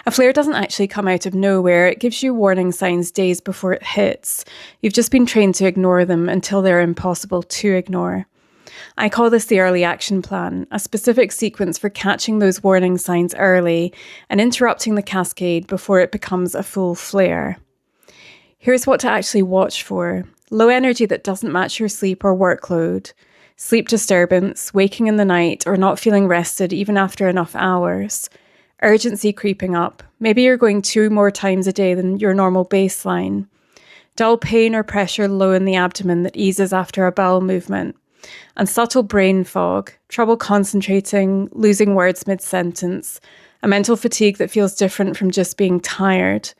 A flare doesn't actually come out of nowhere. It gives you warning signs days before it hits. You've just been trained to ignore them until they're impossible to ignore. I call this the early action plan, a specific sequence for catching those warning signs early and interrupting the cascade before it becomes a full flare. Here's what to actually watch for. Low energy that doesn't match your sleep or workload. Sleep disturbance, waking in the night, or not feeling rested even after enough hours. Urgency creeping up. Maybe you're going 2 more times a day than your normal baseline. Dull pain or pressure low in the abdomen that eases after a bowel movement. And subtle brain fog, trouble concentrating, losing words mid-sentence, a mental fatigue that feels different from just being tired.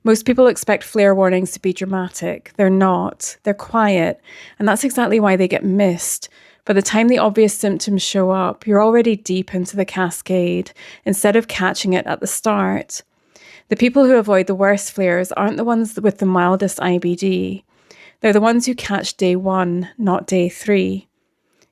Most people expect flare warnings to be dramatic. They're not. They're quiet, and that's exactly why they get missed. By the time the obvious symptoms show up, you're already deep into the cascade, instead of catching it at the start. The people who avoid the worst flares aren't the ones with the mildest IBD. They're the ones who catch day 1, not day 3.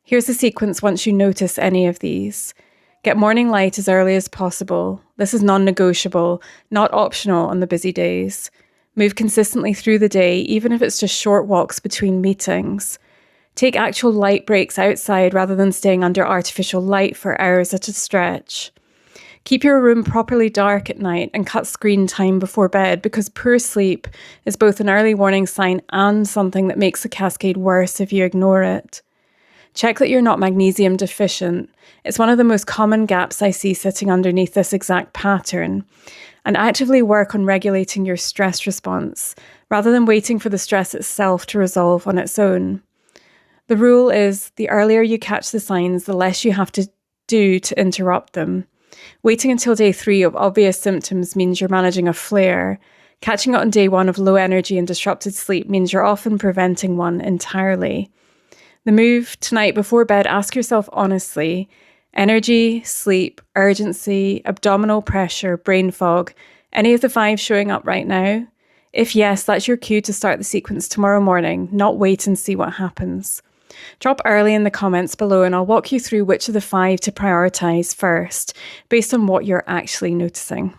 Here's the sequence once you notice any of these. Get morning light as early as possible. This is non-negotiable, not optional on the busy days. Move consistently through the day, even if it's just short walks between meetings. Take actual light breaks outside rather than staying under artificial light for hours at a stretch. Keep your room properly dark at night and cut screen time before bed, because poor sleep is both an early warning sign and something that makes the cascade worse if you ignore it. Check that you're not magnesium deficient. It's one of the most common gaps I see sitting underneath this exact pattern. And actively work on regulating your stress response, rather than waiting for the stress itself to resolve on its own. The rule is, the earlier you catch the signs, the less you have to do to interrupt them. Waiting until day 3 of obvious symptoms means you're managing a flare. Catching it on day 1 of low energy and disrupted sleep means you're often preventing one entirely. The move tonight before bed, ask yourself honestly, energy, sleep, urgency, abdominal pressure, brain fog, any of the 5 showing up right now? If yes, that's your cue to start the sequence tomorrow morning, not wait and see what happens. Drop early in the comments below and I'll walk you through which of the 5 to prioritise first, based on what you're actually noticing.